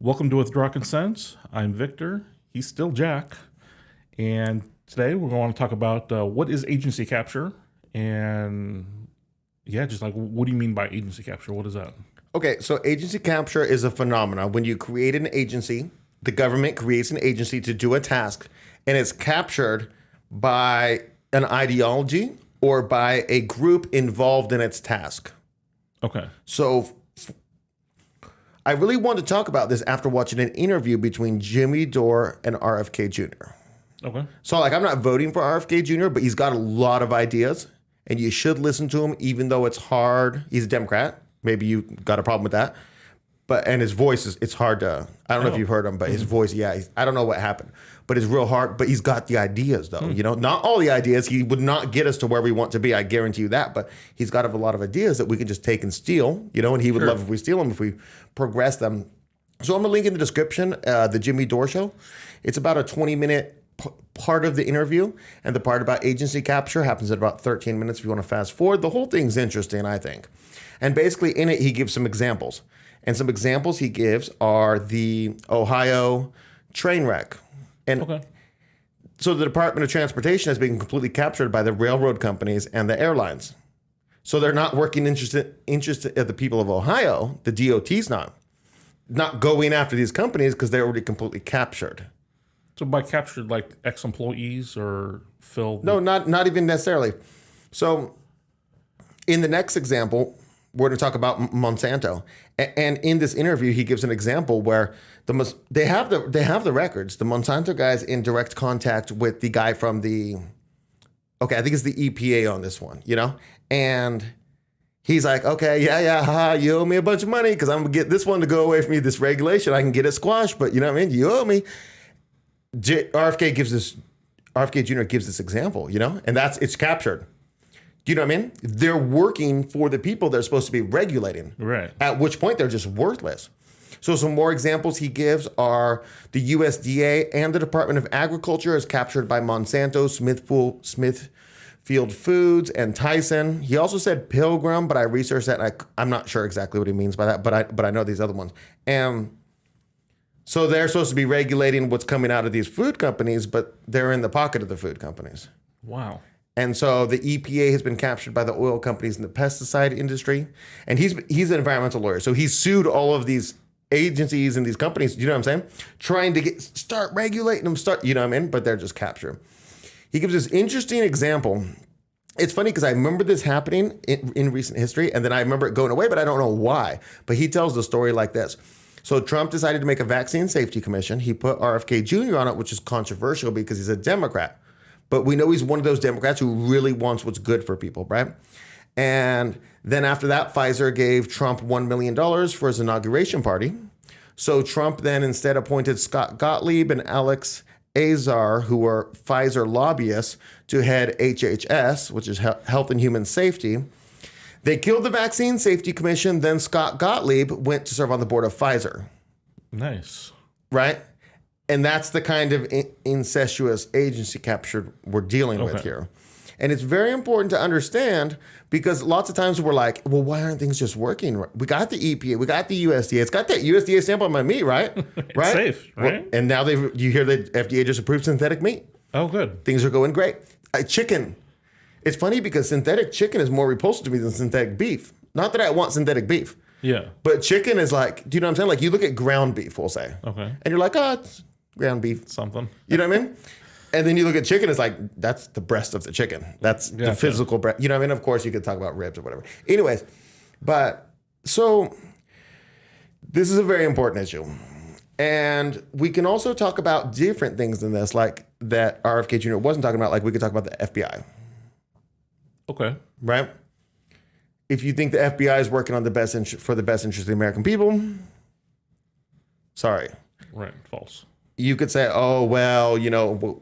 Welcome to Withdraw Consent. I'm Victor. He's still Jack. And today we're going to talk about what is agency capture and just like what do you mean by agency capture? What is that? Okay, so agency capture is a phenomenon. When you create an agency, the government creates an agency to do a task and it's captured by an ideology or by a group involved in its task. Okay. So I really want to talk about this after watching an interview between Jimmy Dore and RFK Jr. Okay. So I'm not voting for RFK Jr., but he's got a lot of ideas and you should listen to him even though it's hard. He's a Democrat. Maybe you got a problem with that. And his voice it's hard to, I don't know if you've heard him, but his voice, I don't know what happened, but it's real hard, but he's got the ideas though, not all the ideas. He would not get us to where we want to be. I guarantee you that, but he's got a lot of ideas that we can just take and steal, and he would love if we steal them, if we progress them. So I'm gonna link in the description, the Jimmy Dore show. It's about a 20-minute part of the interview, and the part about agency capture happens at about 13 minutes if you want to fast forward. The whole thing's interesting, I think. And basically in it, he gives some examples. And some examples he gives are the Ohio train wreck. And so the Department of Transportation has been completely captured by the railroad companies and the airlines. So they're not working interested at the people of Ohio. The DOT's not going after these companies because they're already completely captured. So by captured, like ex-employees or filled? No, not even necessarily. So in the next example, we're going to talk about Monsanto. And in this interview, he gives an example where they have the records. The Monsanto guy's in direct contact with the guy from I think it's the EPA on this one, And he's like, okay, haha, you owe me a bunch of money because I'm going to get this one to go away from you, this regulation. I can get it squashed, but you know what I mean? You owe me. RFK Jr. gives this example, and it's captured. Do you know what I mean? They're working for the people they're supposed to be regulating. Right. At which point they're just worthless. So some more examples he gives are the USDA and the Department of Agriculture is captured by Monsanto, Smithfield Foods, and Tyson. He also said Pilgrim, but I researched that and I'm not sure exactly what he means by that, but I know these other ones. And so they're supposed to be regulating what's coming out of these food companies, but they're in the pocket of the food companies. Wow. And so the EPA has been captured by the oil companies in the pesticide industry. And he's an environmental lawyer. So he's sued all of these agencies and these companies, you know what I'm saying? Trying to start regulating them, you know what I mean? But they're just captured. He gives this interesting example. It's funny because I remember this happening in recent history, and then I remember it going away, but I don't know why. But he tells the story like this. So Trump decided to make a vaccine safety commission. He put RFK Jr. on it, which is controversial because he's a Democrat. But we know he's one of those Democrats who really wants what's good for people, right? And then after that, Pfizer gave Trump $1 million for his inauguration party. So Trump then instead appointed Scott Gottlieb and Alex Azar, who were Pfizer lobbyists, to head HHS, which is Health and Human Safety. They killed the Vaccine Safety Commission. Then Scott Gottlieb went to serve on the board of Pfizer. Nice. Right? And that's the kind of incestuous agency capture we're dealing with here. And it's very important to understand because lots of times we're like, well, why aren't things just working? We got the EPA, we got the USDA. It's got that USDA stamp on my meat, right? It's right? safe, right? Well, and now you hear that FDA just approved synthetic meat. Oh, good. Things are going great. Chicken. It's funny because synthetic chicken is more repulsive to me than synthetic beef. Not that I want synthetic beef. Yeah. But chicken is like, do you know what I'm saying? Like you look at ground beef, we'll say. Okay. And you're like, it's ground beef. Something. You know what I mean? And then you look at chicken, it's like, that's the breast of the chicken. That's the physical breast. You know what I mean? Of course, you could talk about ribs or whatever. Anyways, but so this is a very important issue. And we can also talk about different things than this, like that RFK Jr. wasn't talking about, like we could talk about the FBI. Okay. Right? If you think the FBI is working on for the best interest of the American people, sorry. Right. False. You could say, oh, well,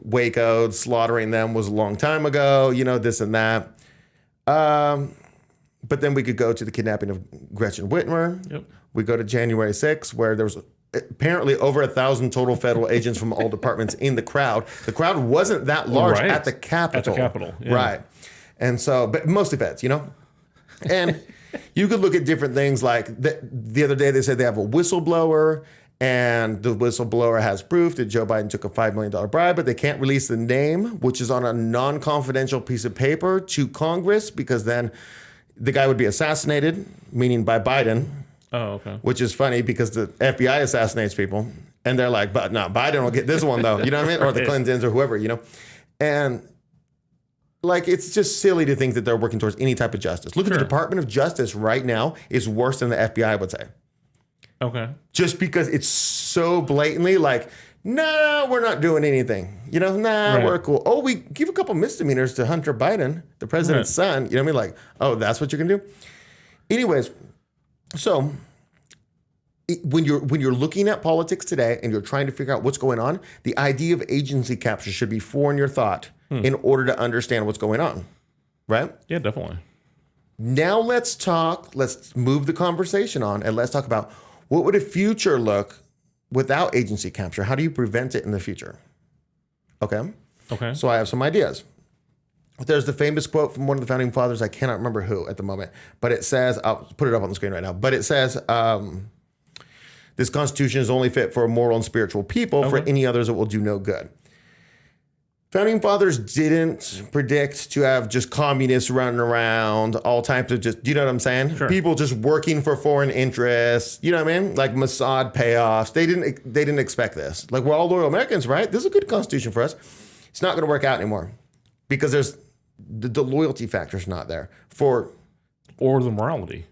Waco, slaughtering them was a long time ago, this and that. But then we could go to the kidnapping of Gretchen Whitmer. Yep. We go to January 6th, where there was apparently over 1,000 total federal agents from all departments in the crowd. The crowd wasn't that large at the Capitol. At the Capitol, yeah. Right. And so, but mostly feds, And you could look at different things like the other day they said they have a whistleblower And the whistleblower has proof that Joe Biden took a $5 million bribe, but they can't release the name, which is on a non-confidential piece of paper, to Congress, because then the guy would be assassinated, meaning by Biden. Oh, okay. Which is funny because the FBI assassinates people, and they're like, "But no, Biden will get this one though." You know what I mean? Or the Clintons or whoever, you know. And like, it's just silly to think that they're working towards any type of justice. Look at the Department of Justice right now is worse than the FBI, I would say. Okay. Just because it's so blatantly like, no, we're not doing anything. You know, we're cool. Oh, we give a couple misdemeanors to Hunter Biden, the president's son. You know what I mean? Like, oh, that's what you're gonna do. Anyways, so when you're looking at politics today and you're trying to figure out what's going on, the idea of agency capture should be foreign your thought in order to understand what's going on, right? Yeah, definitely. Now let's move the conversation on, and let's talk about what would a future look without agency capture? How do you prevent it in the future? Okay. So I have some ideas. There's the famous quote from one of the founding fathers. I cannot remember who at the moment, but it says, I'll put it up on the screen right now, but it says, this Constitution is only fit for moral and spiritual people. For any others, it will do no good. Founding fathers didn't predict to have just communists running around, all types of just, you know what I'm saying? Sure. People just working for foreign interests, you know what I mean? Like Mossad payoffs. They didn't expect this. Like, we're all loyal Americans, right? This is a good Constitution for us. It's not going to work out anymore because there's the loyalty factor's not there or the morality.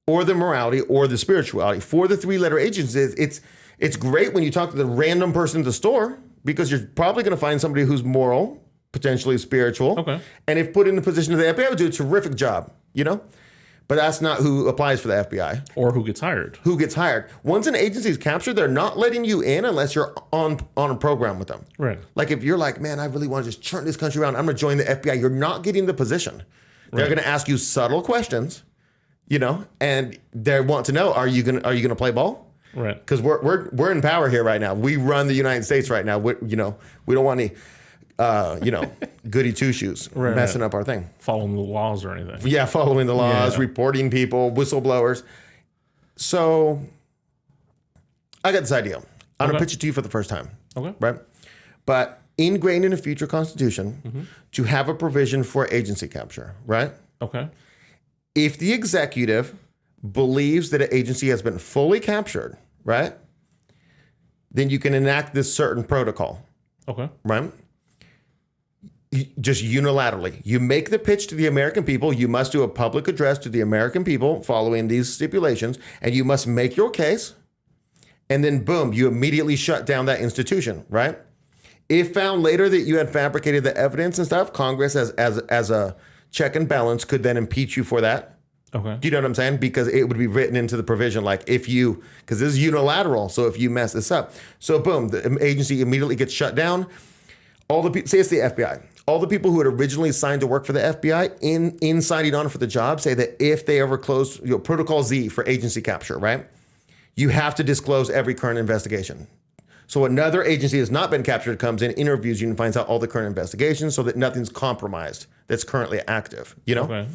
Or the morality, or the spirituality. For the three-letter agencies, it's great when you talk to the random person at the store because you're probably going to find somebody who's moral, potentially spiritual. Okay. And if put in the position of the FBI, would do a terrific job, you know? But that's not who applies for the FBI. Or who gets hired. Who gets hired. Once an agency is captured, they're not letting you in unless you're on a program with them. Right. Like if you're like, man, I really want to just turn this country around, I'm going to join the FBI. You're not getting the position. They're going to ask you subtle questions. You know, and they want to know: Are you gonna play ball? Right. Because we're in power here right now. We run the United States right now. We don't want any, goody two shoes messing up our thing. Following the laws or anything. Yeah, following the laws, reporting people, whistleblowers. So I got this idea. I'm gonna pitch it to you for the first time. Okay. Right. But ingrained in a future constitution to have a provision for agency capture. Right. Okay. If the executive believes that an agency has been fully captured, right, then you can enact this certain protocol. Okay. Right? Just unilaterally. You make the pitch to the American people. You must do a public address to the American people following these stipulations, and you must make your case. And then, boom, you immediately shut down that institution, right? If found later that you had fabricated the evidence and stuff, Congress, as a check and balance, could then impeach you for that. Okay. Do you know what I'm saying? Because it would be written into the provision, like because this is unilateral. So if you mess this up, so boom, the agency immediately gets shut down. All the people, say it's the FBI, all the people who had originally signed to work for the FBI in signing on for the job say that if they ever close, Protocol Z for agency capture, right? You have to disclose every current investigation. So another agency that's not been captured comes in, interviews you, and finds out all the current investigations so that nothing's compromised that's currently active, you know? Okay.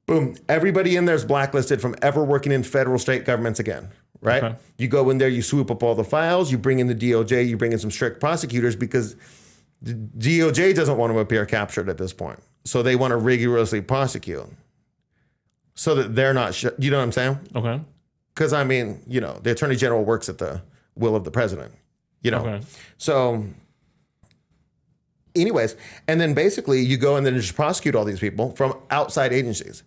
Boom. Everybody in there is blacklisted from ever working in federal, state governments again, right? Okay. You go in there, you swoop up all the files, you bring in the DOJ, you bring in some strict prosecutors because the DOJ doesn't want to appear captured at this point. So they want to rigorously prosecute so that they're not, you know what I'm saying? Okay. Because, I mean, the attorney general works at the will of the president, Okay. So anyways, and then basically you go and then just prosecute all these people from outside agencies,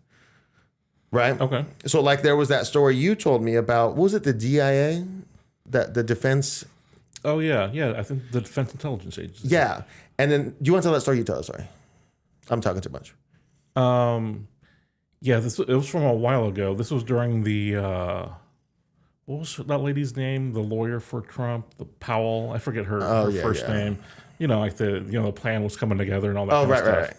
right? Okay. So like there was that story you told me about, what was it, the DIA? That the defense? Oh, yeah. Yeah, I think the Defense Intelligence Agency. Yeah. And then, do you want to tell that story? You tell it, sorry. I'm talking too much. Yeah, it was from a while ago. This was during the, what was that lady's name? The lawyer for Trump, the Powell. I forget her first name. Like the plan was coming together and all that kind of stuff. Right.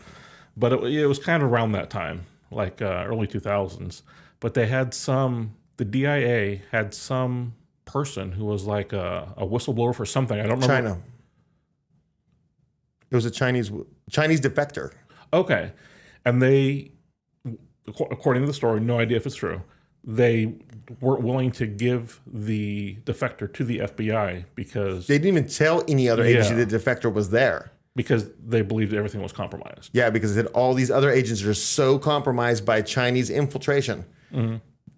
But it was kind of around that time, like early 2000s. But they had the DIA had some person who was like a whistleblower for something. I don't remember. China. It was a Chinese defector. Okay. And they, according to the story, no idea if it's true, they weren't willing to give the defector to the FBI because They didn't even tell any other agency Yeah. the defector was there. because they believed everything was compromised. Yeah, because it, all these other agents are so compromised by Chinese infiltration.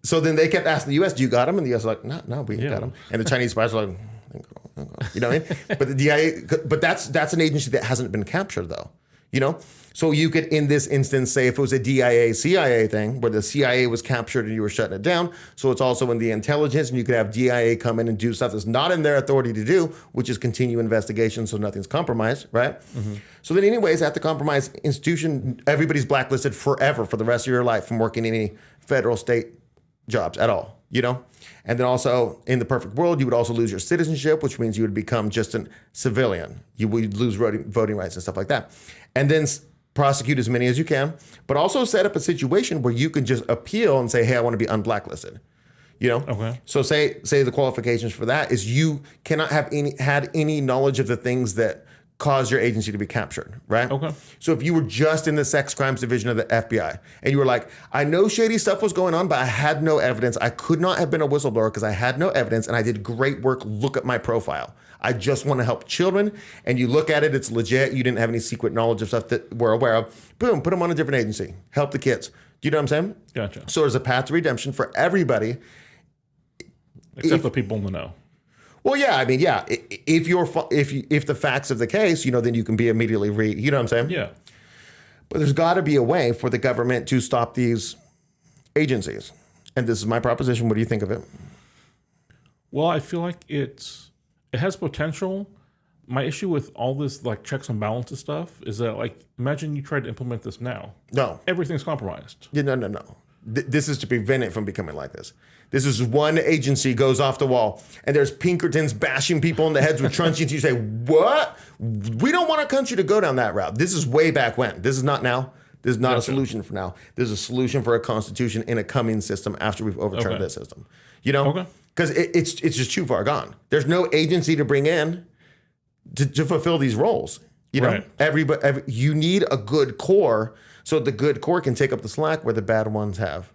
So then they kept asking the U.S., "Do you got him?" And the U.S. was like, "No, we ain't got him." And the Chinese spies were like, "You know what I mean?" But the DIA, but that's an agency that hasn't been captured, though. You know, so you could, in this instance, say if it was a DIA CIA thing where the CIA was captured and you were shutting it down, so it's also in the intelligence, and you could have DIA come in and do stuff that's not in their authority to do, which is continue investigation so nothing's compromised, right? So then, anyways, at the compromised institution, everybody's blacklisted forever for the rest of your life from working any federal, state jobs at all, you know? And then also, in the perfect world, you would also lose your citizenship, which means you would become just a civilian. You would lose voting rights and stuff like that. And then prosecute as many as you can, but also set up a situation where you can just appeal and say, "Hey, I want to be unblacklisted." You know? Okay. So say the qualifications for that is you cannot have had any knowledge of the things that cause your agency to be captured, right? Okay. So if you were just in the sex crimes division of the FBI and you were like, "I know shady stuff was going on, but I had no evidence. I could not have been a whistleblower because I had no evidence and I did great work. Look at my profile. I just want to help children." And you look at it, it's legit. You didn't have any secret knowledge of stuff that we're aware of. Boom, put them on a different agency. Help the kids. Do you know what I'm saying? Gotcha. So there's a path to redemption for everybody. Except the people in the know. Well, yeah, I mean, yeah. If the facts of the case, you know, then you can be immediately you know what I'm saying? Yeah. But there's got to be a way for the government to stop these agencies. And this is my proposition. What do you think of it? Well, I feel like it has potential. My issue with all this like checks and balances stuff is that, like, imagine you tried to implement this now. No. Everything's compromised. Yeah, no. This is to prevent it from becoming like this. This is one agency goes off the wall and there's Pinkertons bashing people in the heads with truncheons. You say, "What? We don't want our country to go down that route." This is way back when. This is not now. This is not a solution for now. This is a solution for a constitution in a coming system after we've overturned this system. You know? Okay. Because it's just too far gone. There's no agency to bring in to fulfill these roles. You know? Right. You need a good core so the good core can take up the slack where the bad ones have.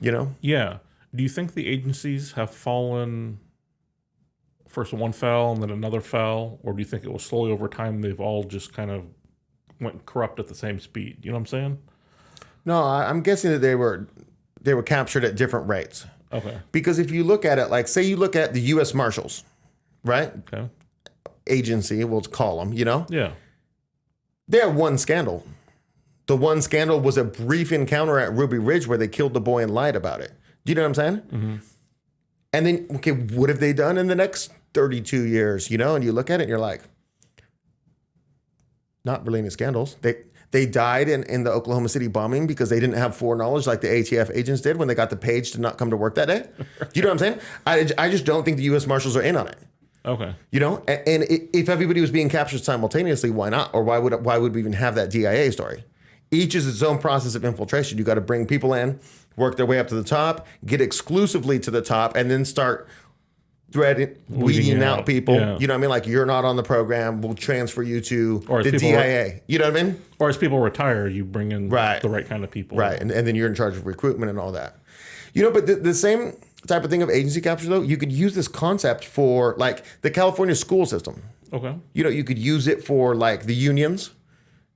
You know? Yeah. Do you think the agencies have fallen? First one fell and then another fell, or do you think it was slowly over time they've all just kind of went corrupt at the same speed? You know what I'm saying? No, I'm guessing that they were captured at different rates. Okay. Because if you look at it, like say you look at the U.S. Marshals, right? Okay. Agency, we'll call them. You know, Yeah. they had one scandal. The one scandal was a brief encounter at Ruby Ridge where they killed the boy and lied about it. Do you know what I'm saying? Mm-hmm. And then, okay, what have they done in the next 32 years? You know, and you look at it and you're like, not really any scandals. They died in the Oklahoma City bombing because they didn't have foreknowledge like the ATF agents did when they got the page to not come to work that day. Do you know what I'm saying? I just don't think the U.S. Marshals are in on it. Okay. You know, and if everybody was being captured simultaneously, why not? Or why would we even have that DIA story? Each is its own process of infiltration. You got to bring people in, work their way up to the top, get exclusively to the top, and then start weeding out people. Yeah. You know what I mean? Like, you're not on the program, we'll transfer you to the people DIA. You know what I mean? Or as people retire, you bring in the right kind of people. Right. And then you're in charge of recruitment and all that. You know, but the same type of thing of agency capture, though, you could use this concept for, like, the California school system. Okay. You know, you could use it for, like, the unions.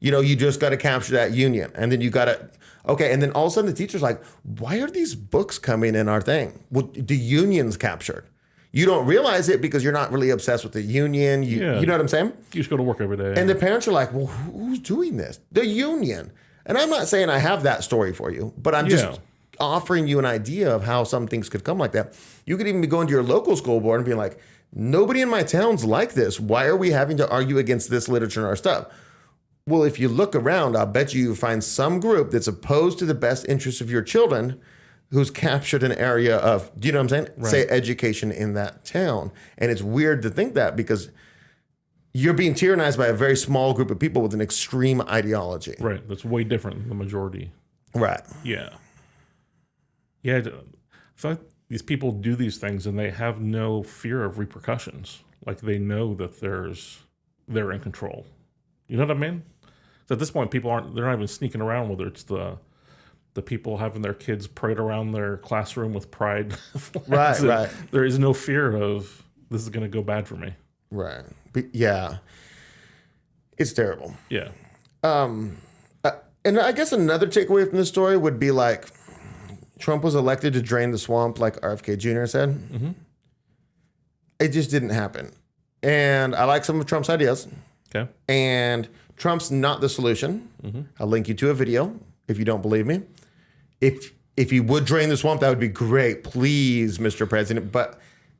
You know, you just got to capture that union. And then you got to, okay. And then all of a sudden the teacher's like, "Why are these books coming in our thing?" Well, the union's captured. You don't realize it because you're not really obsessed with the union. You know what I'm saying? You just go to work every day. And the parents are like, "Well, who's doing this?" The union. And I'm not saying I have that story for you, but I'm just offering you an idea of how some things could come like that. You could even be going to your local school board and be like, "Nobody in my town's like this. Why are we having to argue against this literature in our stuff?" Well, if you look around, I'll bet you find some group that's opposed to the best interests of your children who's captured an area of, do you know what I'm saying? Right. Say education in that town. And it's weird to think that because you're being tyrannized by a very small group of people with an extreme ideology. Right. That's way different than the majority. Right. Yeah. Yeah. I feel like these people do these things and they have no fear of repercussions. Like they know that they're in control. You know what I mean? So at this point, they're not even sneaking around, whether it's the the people having their kids parade around their classroom with pride Right, flags. right. There is no fear of this is going to go bad for me. Right. Yeah. It's terrible. Yeah. And I guess another takeaway from this story would be like Trump was elected to drain the swamp, like RFK Jr. said. Mm-hmm. It just didn't happen. And I like some of Trump's ideas. Okay. And Trump's not the solution. Mm-hmm. I'll link you to a video if you don't believe me. If he would drain the swamp, that would be great. Please, Mr. President. But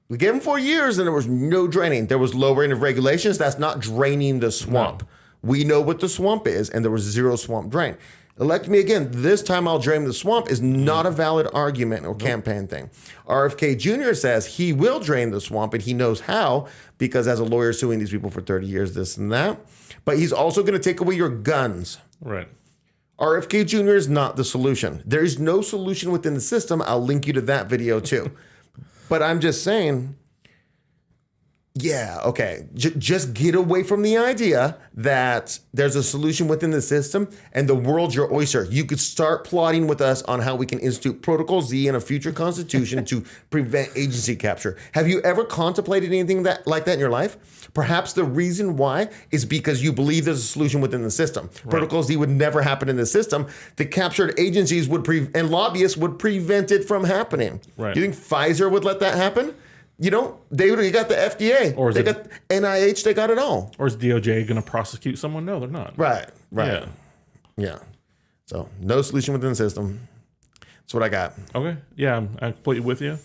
we gave him 4 years and there was no draining. There was lowering of regulations. That's not draining the swamp. No. We know what the swamp is, and there was zero swamp drain. Elect me again. This time I'll drain the swamp is not a valid argument or campaign thing. RFK Jr. says he will drain the swamp, and he knows how because as a lawyer suing these people for 30 years, this and that. But he's also going to take away your guns. Right. RFK Jr. is not the solution. There is no solution within the system. I'll link you to that video too. But I'm just saying, yeah, okay. Just get away from the idea that there's a solution within the system and the world's your oyster. You could start plotting with us on how we can institute Protocol Z in a future constitution to prevent agency capture. Have you ever contemplated anything like that in your life? Perhaps the reason why is because you believe there's a solution within the system. Right. Protocol Z would never happen in the system. The captured agencies would and lobbyists would prevent it from happening. Right. Do you think Pfizer would let that happen? You know, they got the FDA, or they got NIH, they got it all. Or is DOJ going to prosecute someone? No, they're not. Right. Yeah. So no solution within the system. That's what I got. Okay. Yeah, I'm completely with you.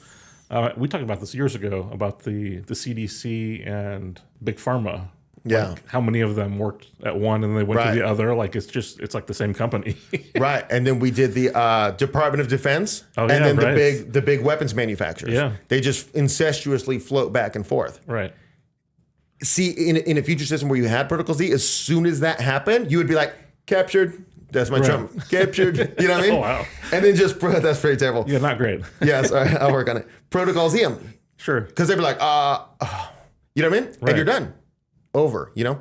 We talked about this years ago about the CDC and Big Pharma. Yeah. Like how many of them worked at one and they went to the other? Like it's like the same company. Right. And then we did the Department of Defense and then the big weapons manufacturers. Yeah. They just incestuously float back and forth. Right. See, in a future system where you had Protocol Z, as soon as that happened, you would be like, captured. That's my Trump. Captured. You know what I mean? Oh, wow. And then just, that's pretty terrible. Yeah, not great. Yes, I'll work on it. Protocol Z. Sure. Because they'd be like, you know what I mean? Right. And you're done. Over, you know?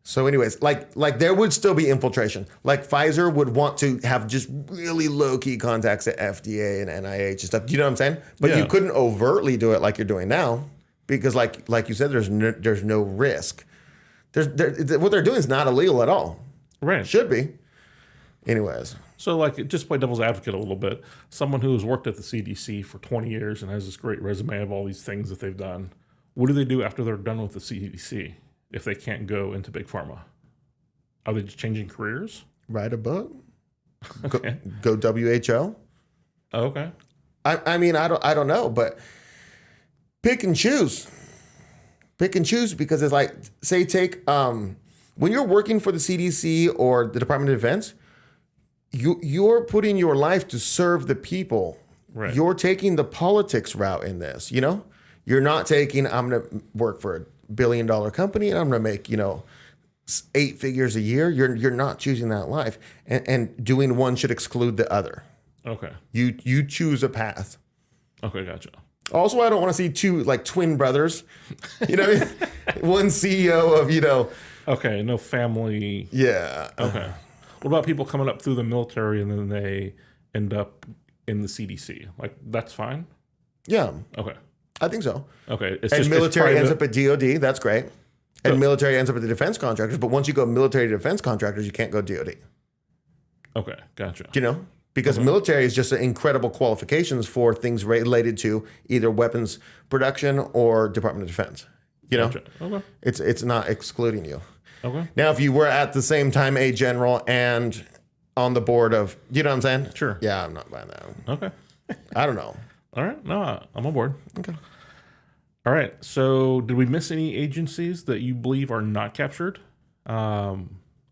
So anyways, like there would still be infiltration. Like Pfizer would want to have just really low-key contacts at FDA and NIH and stuff. Do you know what I'm saying? But you couldn't overtly do it like you're doing now because like you said, there's no risk. What they're doing is not illegal at all. Right. Should be. Anyways. So like just play devil's advocate a little bit. Someone who has worked at the CDC for 20 years and has this great resume of all these things that they've done. What do they do after they're done with the CDC if they can't go into Big Pharma? Are they just changing careers? Write a book. Okay. Go WHO. Okay. I mean, I don't know, but pick and choose. Pick and choose because it's like, say, take when you're working for the CDC or the Department of Defense, you're putting your life to serve the people. Right. You're taking the politics route in this, you know? You're not taking, I'm going to work for a $1 billion company and I'm going to make, 8 figures a year. You're not choosing that life. And doing one should exclude the other. Okay. You choose a path. Okay, gotcha. Also, I don't want to see two like twin brothers. You know what I mean? One CEO of, Okay, no family. Yeah. Okay. What about people coming up through the military and then they end up in the CDC? Like, that's fine? Yeah. Okay. I think so. Okay. And military ends up at DOD. That's great. And military ends up at the defense contractors. But once you go military to defense contractors, you can't go DOD. Okay. Gotcha. You know? Because military is just incredible qualifications for things related to either weapons production or Department of Defense. You know? Gotcha. Okay. It's not excluding you. Okay. Now, if you were at the same time a general and on the board of, you know what I'm saying? Sure. Yeah, I'm not buying that. Okay. I don't know. All right. No, I'm on board. Okay. All right. So, did we miss any agencies that you believe are not captured? I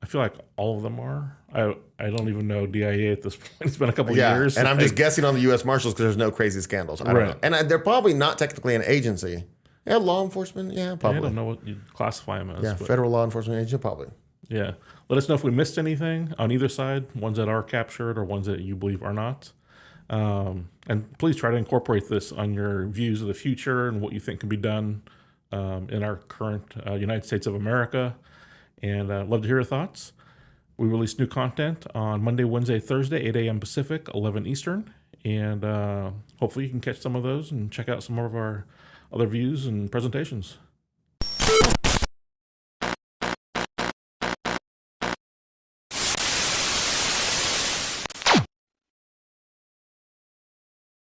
feel like all of them are. I don't even know DIA at this point. It's been a couple years. And I'm just guessing on the U.S. Marshals because there's no crazy scandals. I don't know. And they're probably not technically an agency. Yeah, law enforcement. Yeah, probably. I don't know what you classify them as. Yeah, federal law enforcement agency, probably. Yeah. Let us know if we missed anything on either side, ones that are captured or ones that you believe are not. And please try to incorporate this on your views of the future and what you think can be done in our current United States of America. And I'd love to hear your thoughts. We release new content on Monday, Wednesday, Thursday, 8 a.m. Pacific, 11 Eastern. And hopefully you can catch some of those and check out some of our other views and presentations.